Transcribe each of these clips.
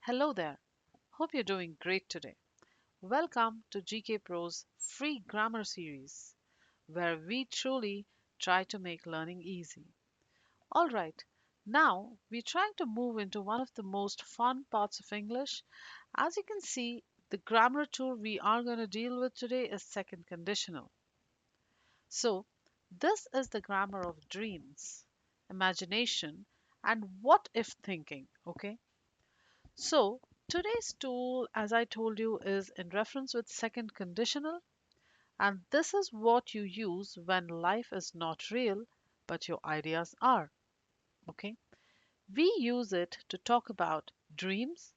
Hello there. Hope you're doing great today. Welcome to GKPro's free grammar series, where we truly try to make learning easy. All right, now we're trying to move into one of the most fun parts of English. As you can see, the grammar tool we are going to deal with today is second conditional. So, this is the grammar of dreams, imagination, and what if thinking, okay? So, today's tool, as I told you, is in reference with second conditional, and this is what you use when life is not real, but your ideas are. Okay? We use it to talk about dreams,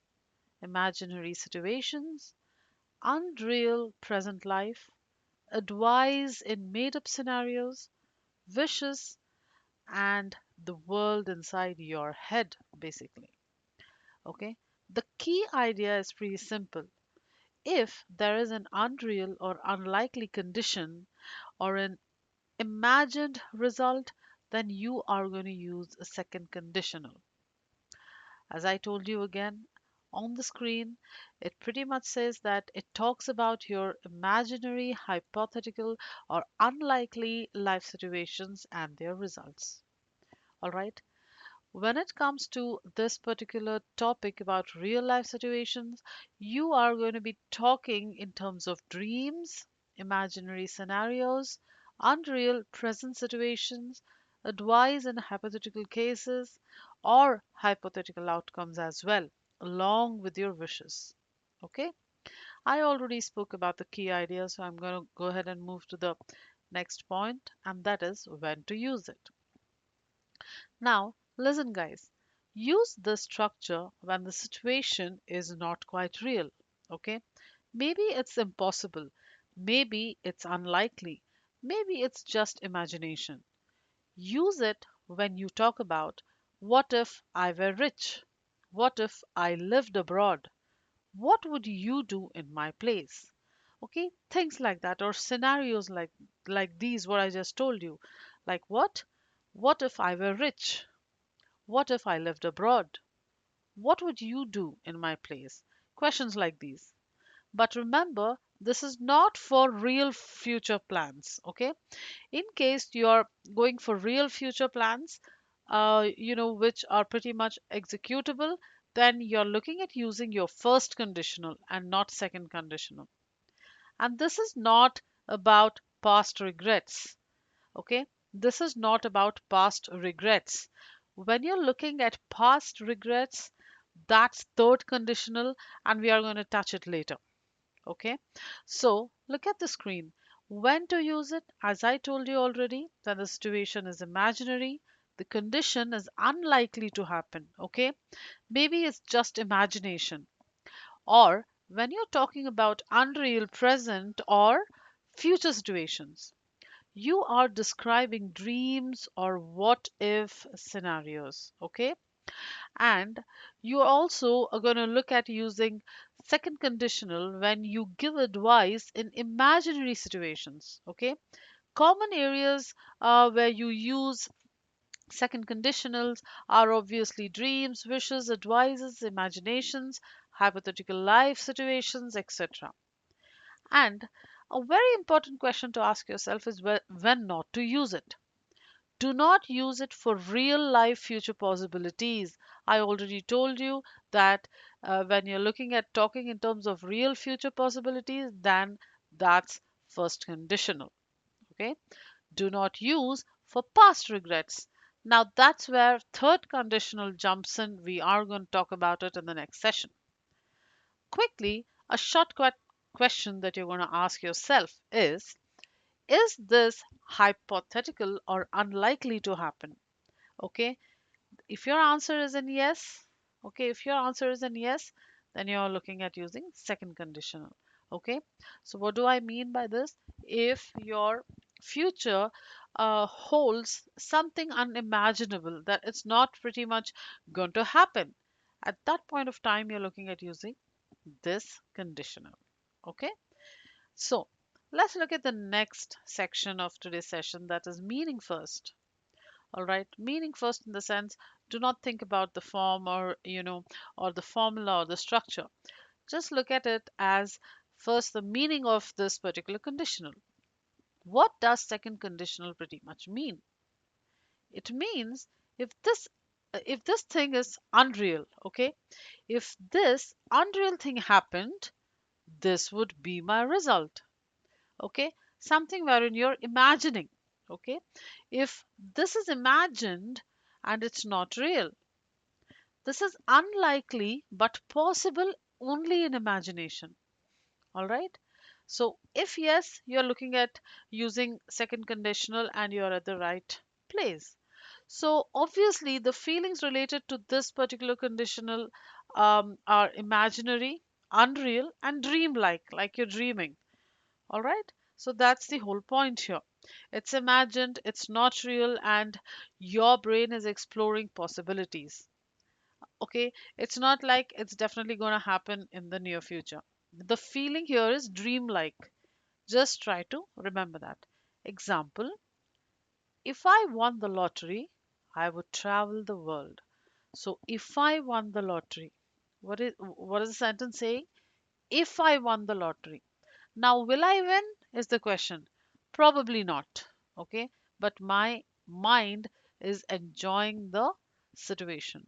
imaginary situations, unreal present life, advice in made up scenarios, wishes, and the world inside your head, basically. Okay? The key idea is pretty simple. If there is an unreal or unlikely condition or an imagined result, then you are going to use a second conditional. As I told you again on the screen, it pretty much says that it talks about your imaginary, hypothetical, or unlikely life situations and their results. All right. When it comes to this particular topic about real life situations, you are going to be talking in terms of dreams, imaginary scenarios, unreal present situations, advice in hypothetical cases, or hypothetical outcomes as well, along with your wishes. Okay, I already spoke about the key ideas, so I'm going to go ahead and move to the next point, and that is when to use it. Now, listen, guys. Use this structure when the situation is not quite real. Okay? Maybe it's impossible. Maybe it's unlikely. Maybe it's just imagination. Use it when you talk about what if I were rich? What if I lived abroad? What would you do in my place? Okay? Things like that, or scenarios like these, what I just told you. Like what? What if I were rich? What if I lived abroad? What would you do in my place? Questions like these. But remember, this is not for real future plans, okay? In case you're going for real future plans, which are pretty much executable, then you're looking at using your first conditional and not second conditional. And this is not about past regrets. Okay, this is not about past regrets. When you're looking at past regrets, that's third conditional, and we are going to touch it later. Okay, so look at the screen. When to use it? As I told you already, that the situation is imaginary, the condition is unlikely to happen. Okay, maybe it's just imagination. Or when you're talking about unreal present or future situations, you are describing dreams or what if scenarios, okay? And you also are going to look at using second conditional when you give advice in imaginary situations, okay? Common areas where you use second conditionals are obviously dreams, wishes, advices, imaginations, hypothetical life situations, etc. And a very important question to ask yourself is when not to use it. Do not use it for real life future possibilities. I already told you that when you're looking at talking in terms of real future possibilities, then that's first conditional. Okay. Do not use for past regrets. Now that's where third conditional jumps in. We are going to talk about it in the next session. Quickly, a question that you're going to ask yourself is this hypothetical or unlikely to happen? Okay, if your answer is in yes, okay, if your answer is in yes, then you're looking at using second conditional. Okay, so what do I mean by this? If your future holds something unimaginable, that it's not pretty much going to happen, at that point of time you're looking at using this conditional. Okay, so let's look at the next section of today's session, that is meaning first. All right, meaning first in the sense, Do not think about the form or, or the formula or the structure. Just look at it as first the meaning of this particular conditional. What does second conditional pretty much mean? It means if this if this thing is unreal, okay? If this unreal thing happened, this would be my result, okay? Something wherein you're imagining, okay? If this is imagined and it's not real, this is unlikely but possible only in imagination. All right. So if yes, you're looking at using second conditional and you're at the right place. So obviously the feelings related to this particular conditional are imaginary, unreal, and dreamlike, like you're dreaming. All right. So that's the whole point here. It's imagined, it's not real, and your brain is exploring possibilities. Okay, it's not like it's definitely going to happen in the near future. The feeling here is dreamlike. Just try to remember that. Example: if I won the lottery, I would travel the world. So if I won the lottery, what is the sentence saying? If I won the lottery. Now will I win is the question. Probably not. Okay, but my mind is enjoying the situation.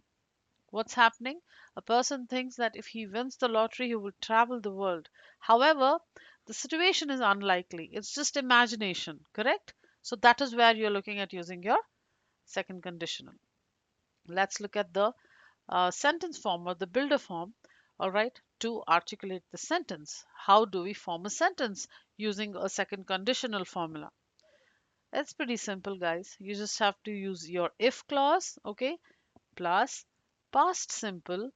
What's happening? A person thinks that if he wins the lottery, he will travel the world. However, the situation is unlikely. It's just imagination, correct? So that is where you're looking at using your second conditional. Let's look at the sentence form or the builder form, all right, to articulate the sentence. How do we form a sentence using a second conditional formula? It's pretty simple, guys. You just have to use your if clause, okay, plus past simple,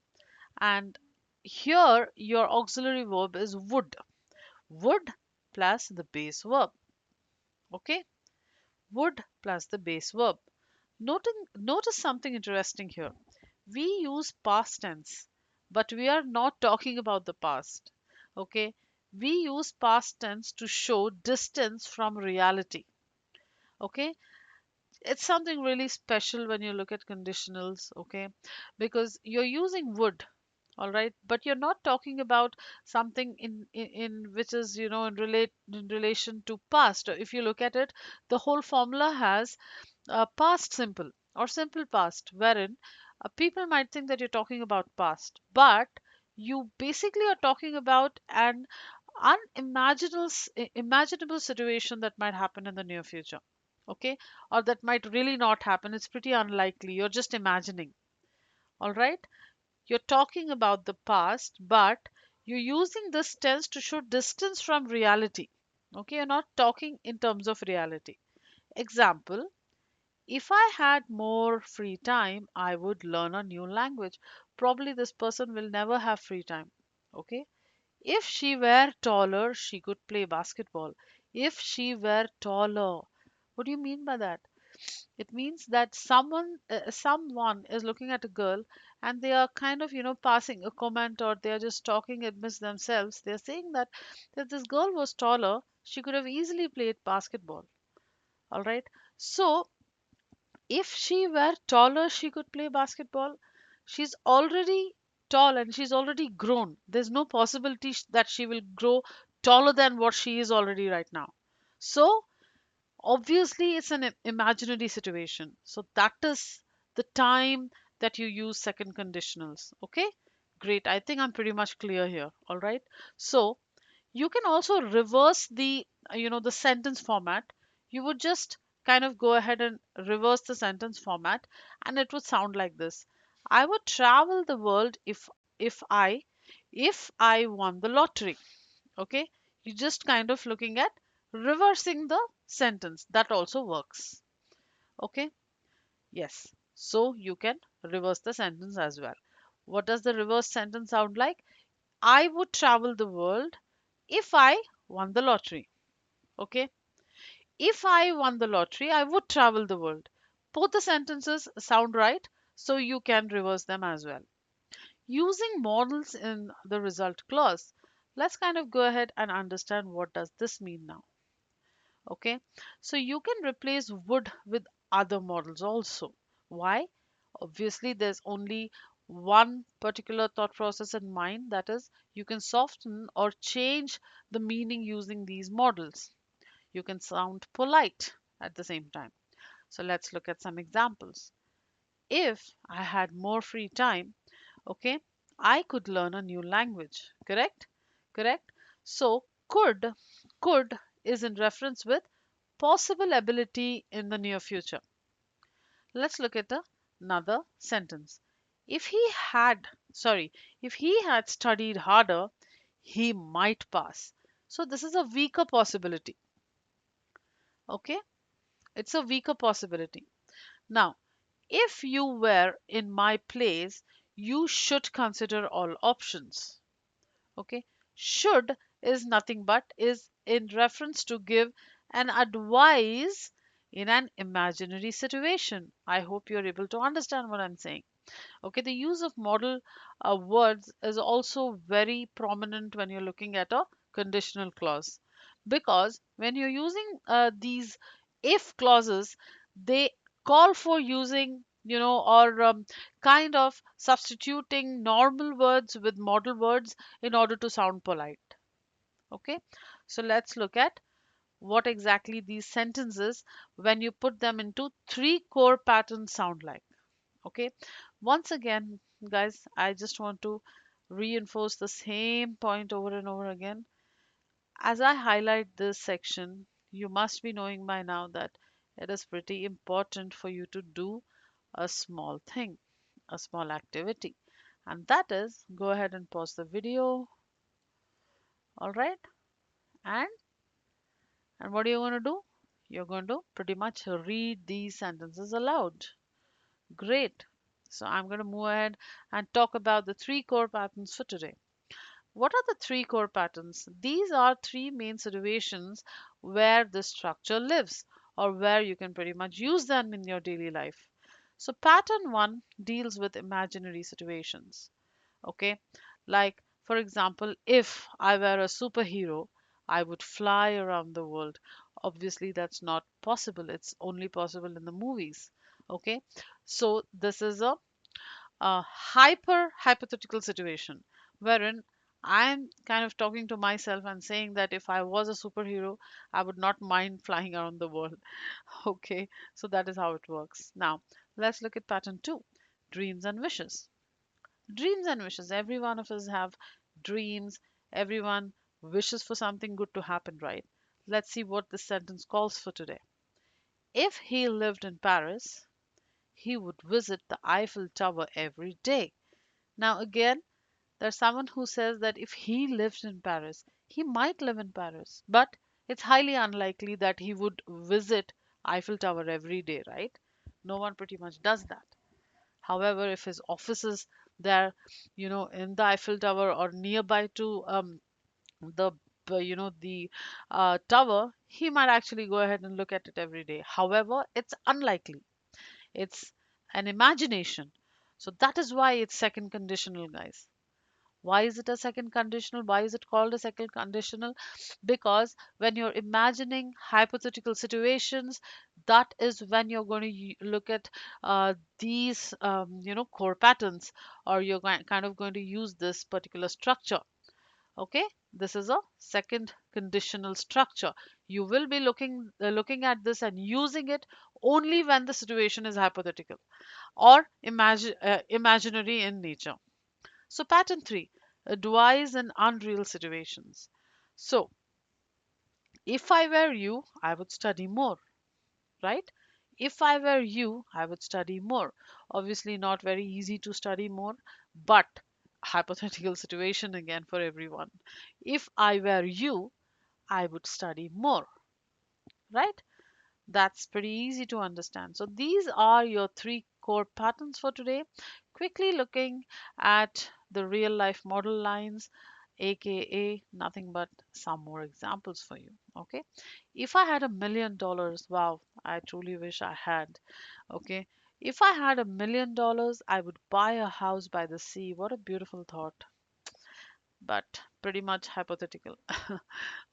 and here your auxiliary verb is would. Would plus the base verb. Okay? Would plus the base verb. Notice something interesting here. We use past tense, but we are not talking about the past. Okay? We use past tense to show distance from reality. Okay? It's something really special when you look at conditionals, okay? Because you're using would, all right, but you're not talking about something in which is, in relation to past. If you look at it, the whole formula has past simple or simple past, wherein people might think that you're talking about past, but you basically are talking about an imaginable situation that might happen in the near future, okay, or that might really not happen. It's pretty unlikely, you're just imagining. All right, you're talking about the past, but you're using this tense to show distance from reality. Okay, you're not talking in terms of reality. Example: if I had more free time, I would learn a new language. Probably this person will never have free time. Okay, if she were taller, she could play basketball. If she were taller, what do you mean by that? It means that someone is looking at a girl and they are kind of, passing a comment, or they are just talking amidst themselves. They're saying that if this girl was taller, she could have easily played basketball. All right. So if she were taller, she could play basketball. She's already tall and she's already grown. There's no possibility that she will grow taller than what she is already right now. So obviously it's an imaginary situation. So that is the time that you use second conditionals. Okay, great. I think I'm pretty much clear here. All right. So you can also reverse the the sentence format. You would just kind of go ahead and reverse the sentence format, and it would sound like this: I would travel the world if I won the lottery. Okay, you just kind of looking at reversing the sentence. That also works. Okay, yes, so you can reverse the sentence as well. What does the reverse sentence sound like? I would travel the world if I won the lottery. Okay, if I won the lottery, I would travel the world. Both the sentences sound right, so you can reverse them as well. Using models in the result clause, let's kind of go ahead and understand what does this mean now. Okay, so you can replace would with other models also. Why? Obviously, there's only one particular thought process in mind, that is, you can soften or change the meaning using these models. You can sound polite at the same time. So let's look at some examples. If I had more free time, okay, I could learn a new language. Correct? Correct? So could is in reference with possible ability in the near future. Let's look at another sentence. If he had, if he had studied harder, he might pass. So this is a weaker possibility. Okay? It's a weaker possibility. Now, if you were in my place, you should consider all options. Okay? Should is nothing but is in reference to give an advice in an imaginary situation. I hope you're able to understand what I'm saying. Okay, the use of model words is also very prominent when you're looking at a conditional clause, because when you're using these if clauses, they call for using, or kind of substituting normal words with model words in order to sound polite. Okay, so let's look at what exactly these sentences, when you put them into three core patterns, sound like. Okay, once again, guys, I just want to reinforce the same point over and over again. As I highlight this section, you must be knowing by now that it is pretty important for you to do a small thing, a small activity, and that is go ahead and pause the video. All right, and what are you going to do? You're going to pretty much read these sentences aloud. Great. So I'm going to move ahead and talk about the three core patterns for today. What are the three core patterns? These are three main situations where the structure lives, or where you can pretty much use them in your daily life. So pattern one deals with imaginary situations. Okay, like for example, if I were a superhero, I would fly around the world. Obviously, that's not possible. It's only possible in the movies. Okay, so this is a hypothetical situation wherein I'm kind of talking to myself and saying that if I was a superhero, I would not mind flying around the world. Okay, so that is how it works. Now, let's look at pattern two, dreams and wishes. Dreams and wishes. Every one of us have dreams. Everyone wishes for something good to happen, right? Let's see what this sentence calls for today. If he lived in Paris, he would visit the Eiffel Tower every day. Now, again, there's someone who says that if he lived in Paris, he might live in Paris, but it's highly unlikely that he would visit Eiffel Tower every day, right? No one pretty much does that. However, if his office is there, in the Eiffel Tower or nearby to the the tower, he might actually go ahead and look at it every day. However, it's unlikely. It's an imagination. So that is why it's second conditional, guys. Why is it a second conditional? Why is it called a second conditional? Because when you're imagining hypothetical situations, that is when you're going to look at these, core patterns, or you're kind of going to use this particular structure. Okay, this is a second conditional structure. You will be looking at this and using it only when the situation is hypothetical or imaginary in nature. So pattern three, advise in unreal situations. So if I were you, I would study more, right? If I were you, I would study more. Obviously, not very easy to study more, but hypothetical situation again for everyone. If I were you, I would study more, right? That's pretty easy to understand. So these are your three core patterns for today. Quickly looking at the real life model lines, aka nothing but some more examples for you. Okay. If I had $1 million, wow, I truly wish I had. Okay. If I had $1 million, I would buy a house by the sea. What a beautiful thought, but pretty much hypothetical.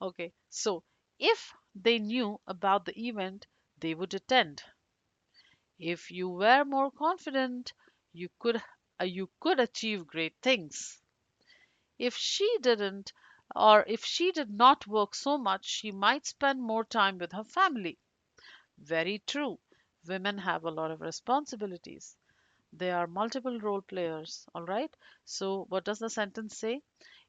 Okay, so if they knew about the event, they would attend. If you were more confident, you could you could achieve great things. If she didn't, or if she did not work so much, she might spend more time with her family. Very true. Women have a lot of responsibilities. They are multiple role players, all right? So, what does the sentence say?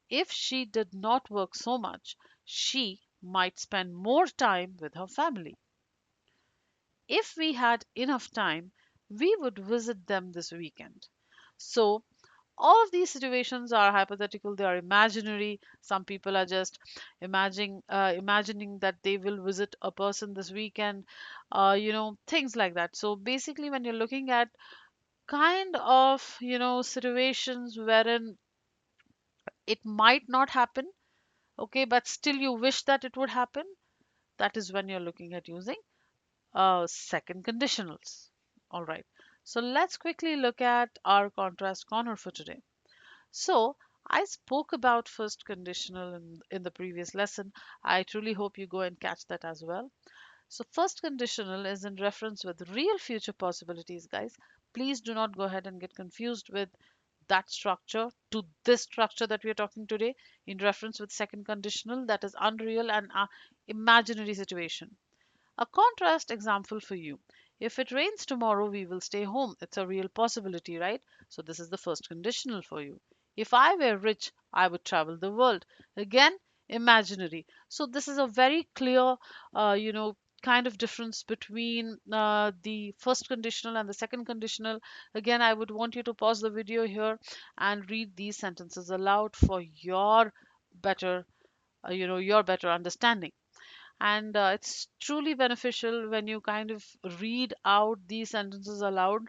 If she did not work so much, she might spend more time with her family. If we had enough time, we would visit them this weekend. So, all of these situations are hypothetical, they are imaginary. Some people are just imagining that they will visit a person this weekend, things like that. So, basically, when you're looking at kind of situations wherein it might not happen, okay, but still you wish that it would happen, that is when you're looking at using second conditionals. All right, so let's quickly look at our contrast corner for today. So I spoke about first conditional in the previous lesson. I truly hope you go and catch that as well. So first conditional is in reference with real future possibilities, guys. Please do not go ahead and get confused with that structure to this structure that we are talking today in reference with second conditional, that is unreal and imaginary situation. A contrast example for you. If it rains tomorrow, we will stay home. It's a real possibility, right? So this is the first conditional for you. If I were rich, I would travel the world. Again, imaginary. So this is a very clear, kind of difference between the first conditional and the second conditional. Again, I would want you to pause the video here and read these sentences aloud for your better, your better understanding. And it's truly beneficial when you kind of read out these sentences aloud,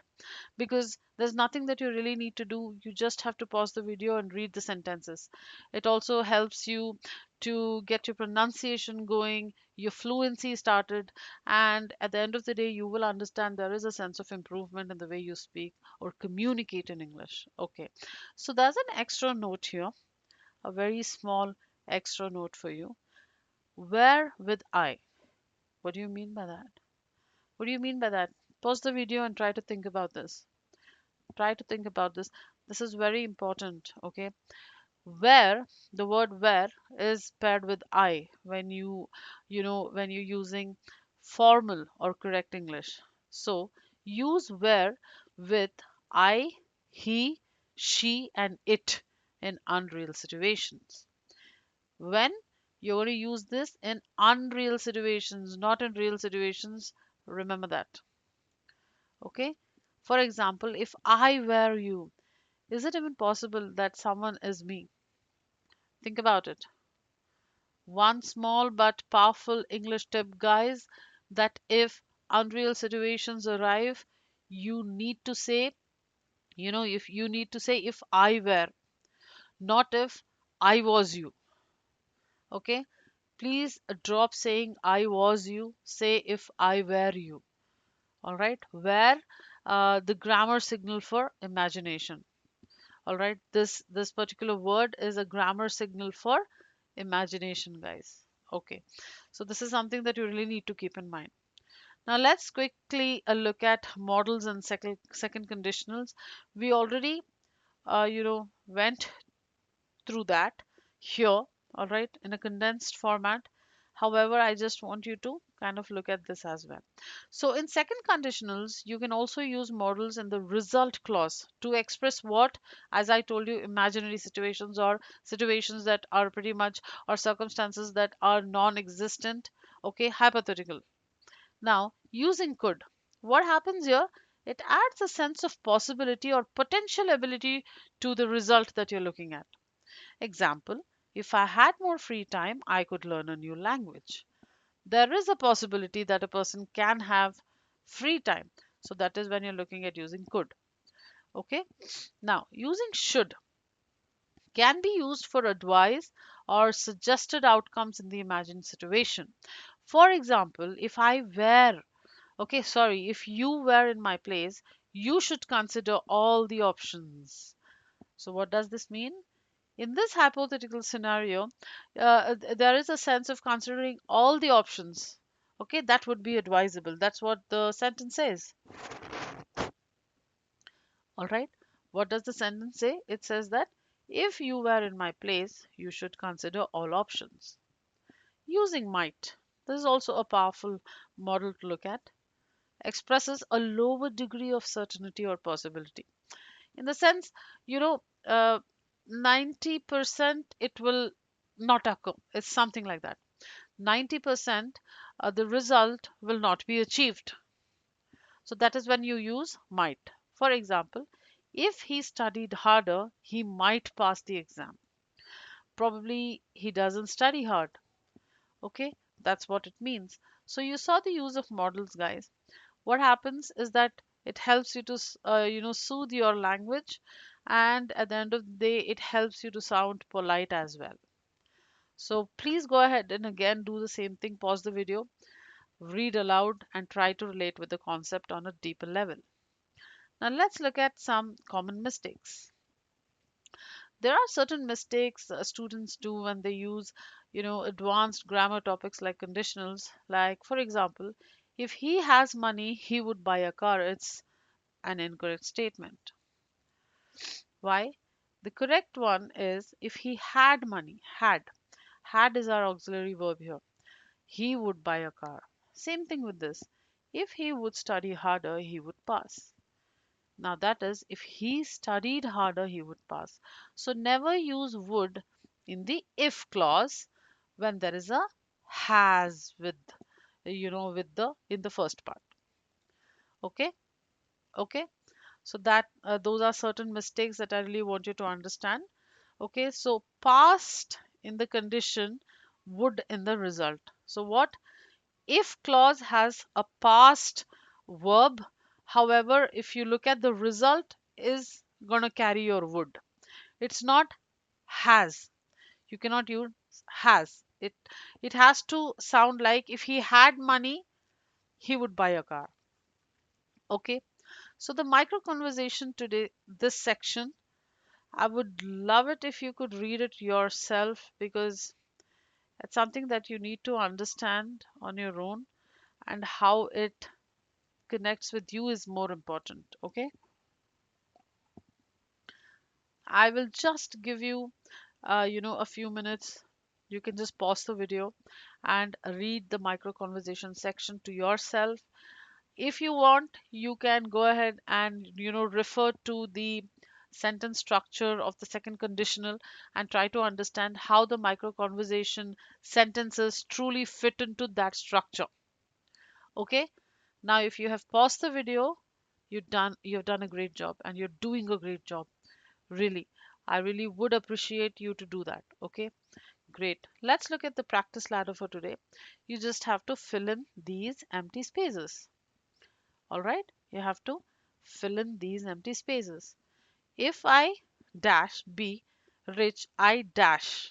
because there's nothing that you really need to do. You just have to pause the video and read the sentences. It also helps you to get your pronunciation going, your fluency started, and at the end of the day, you will understand there is a sense of improvement in the way you speak or communicate in English. Okay, so there's an extra note here, a very small extra note for you. Where with I? What do you mean by that? What do you mean by that? Pause the video and try to think about this. Try to think about this. This is very important, okay? Where, the word where is paired with I when when you're using formal or correct English. So use where with I, he, she, and it in unreal situations. When you're going to use this in unreal situations, not in real situations, remember that. Okay? For example, if I were you, is it even possible that someone is me? Think about it. One small but powerful English tip, guys, that if unreal situations arrive, you need to say, if you need to say if I were, not if I was you. Okay? Please drop saying I was you, say if I were you. All right? Where the grammar signal for imagination. All right, this particular word is a grammar signal for imagination, guys. Okay, so this is something that you really need to keep in mind. Now let's quickly look at models and second conditionals. We already went through that here, all right, in a condensed format. However, I just want you to kind of look at this as well. So in second conditionals, you can also use models in the result clause to express what, as I told you, imaginary situations or situations that are pretty much, or circumstances that are non-existent, okay, hypothetical. Now, using could, what happens here? It adds a sense of possibility or potential ability to the result that you're looking at. Example, if I had more free time, I could learn a new language. There is a possibility that a person can have free time. So that is when you're looking at using could. Okay. Now, using should can be used for advice or suggested outcomes in the imagined situation. For example, if I were, okay, sorry, if you were in my place, you should consider all the options. So, what does this mean? In this hypothetical scenario, there is a sense of considering all the options. Okay, that would be advisable. That's what the sentence says. All right. What does the sentence say? It says that if you were in my place, you should consider all options. Using might. This is also a powerful model to look at. Expresses a lower degree of certainty or possibility. In the sense, you know, 90% it will not occur. It's something like that. 90% the result will not be achieved. So that is when you use might. For example, if he studied harder, he might pass the exam. Probably he doesn't study hard. Okay, that's what it means. So you saw the use of models, guys. What happens is that it helps you to soothe your language, and at the end of the day it helps you to sound polite as well. So please go ahead and again do the same thing. Pause the video, read aloud, and try to relate with the concept on a deeper level. Now let's look at some common mistakes. There are certain mistakes students do when they use advanced grammar topics like conditionals. Like, for example, if he has money he would buy a car. It's an incorrect statement. Why? The correct one is if he had money. Had is our auxiliary verb here. He would buy a car. Same thing with this. If he would study harder, he would pass. Now that is if he studied harder, he would pass. So never use would in the if clause when there is a has with with the in the first part. Okay? Okay? So that those are certain mistakes that I really want you to understand. Okay, so past in the condition, would in the result. So what if clause has a past verb? However, if you look at the result is going to carry your would. It's not has. You cannot use has. It has to sound like if he had money, he would buy a car. Okay. So the micro conversation today, this section, I would love it if you could read it yourself because it's something that you need to understand on your own, and how it connects with you is more important. Okay, I will just give you a few minutes. You can just pause the video and read the micro conversation section to yourself. If you want, you can go ahead and refer to the sentence structure of the second conditional and try to understand how the micro conversation sentences truly fit into that structure. Okay, now if you have paused the video, you've done a great job and you're doing a great job. Really, I really would appreciate you to do that. Okay, great. Let's look at the practice ladder for today. You just have to fill in these empty spaces. All right, you have to fill in these empty spaces. If I dash be rich, I dash.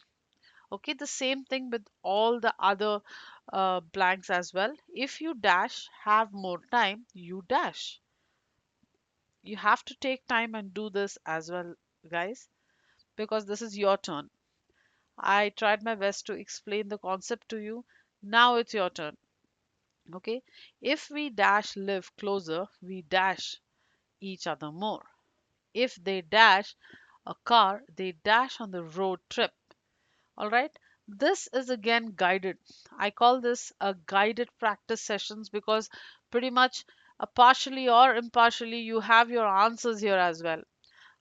Okay, the same thing with all the other blanks as well. If you dash have more time, you dash. You have to take time and do this as well, guys, because this is your turn. I tried my best to explain the concept to you. Now it's your turn. Okay, if we dash live closer, we dash each other more. If they dash a car, they dash on the road trip. All right. This is again guided. I call this a guided practice sessions because pretty much partially or impartially you have your answers here as well.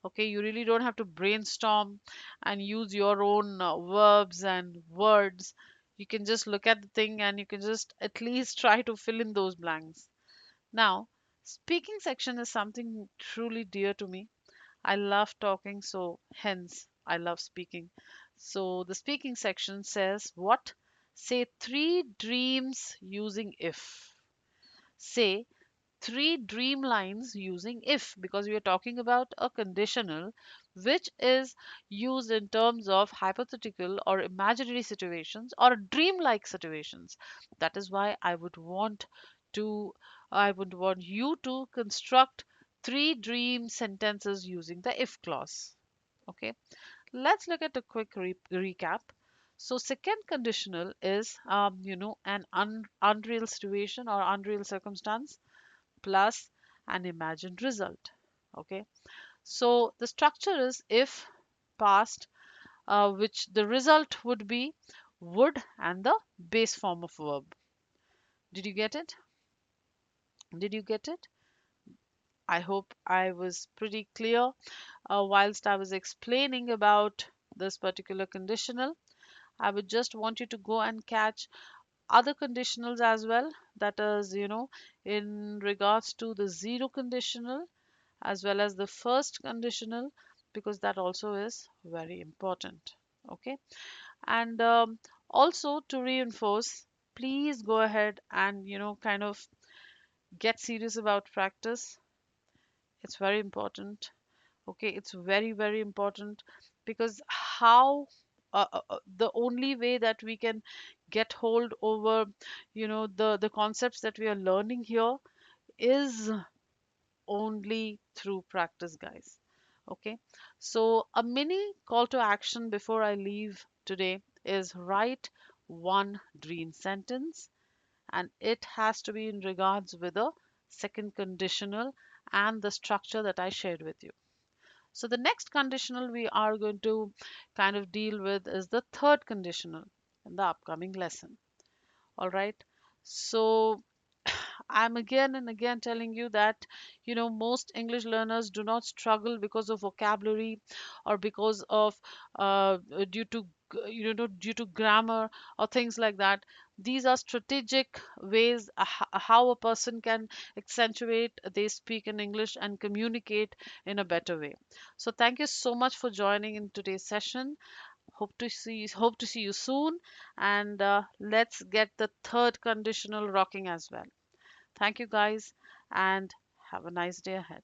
Okay, you really don't have to brainstorm and use your own verbs and words. You can just look at the thing and you can just at least try to fill in those blanks. Now, speaking section is something truly dear to me. I love talking, so hence I love speaking. So the speaking section says what? Say three dreams using if. Say three dream lines using if, because we are talking about a conditional which is used in terms of hypothetical or imaginary situations or dream-like situations. That is why to I would want you to construct three dream sentences using the if clause. Okay, let's look at a quick recap. So second conditional is an unreal situation or unreal circumstance plus an imagined result. Okay, so the structure is if past, which the result would be would and the base form of verb. Did you get it? Did you get it? I hope I was pretty clear whilst I was explaining about this particular conditional. I would just want you to go and catch other conditionals as well. That is, in regards to the zero conditional as well as the first conditional, because that also is very important. Okay. And also to reinforce, please go ahead and, kind of get serious about practice. It's very important. Okay, it's very, very important because how the only way that we can get hold over, the concepts that we are learning here is only through practice, guys. Okay, so a mini call to action before I leave today is write one dream sentence, and it has to be in regards with the second conditional and the structure that I shared with you. So the next conditional we are going to kind of deal with is the third conditional in the upcoming lesson. All right. So I'm again and again telling you that, most English learners do not struggle because of vocabulary or because of due to due to grammar or things like that. These are strategic ways how a person can accentuate they speak in English and communicate in a better way. So thank you so much for joining in today's session. Hope to see you soon, and let's get the third conditional rocking as well. Thank you, guys, and have a nice day ahead.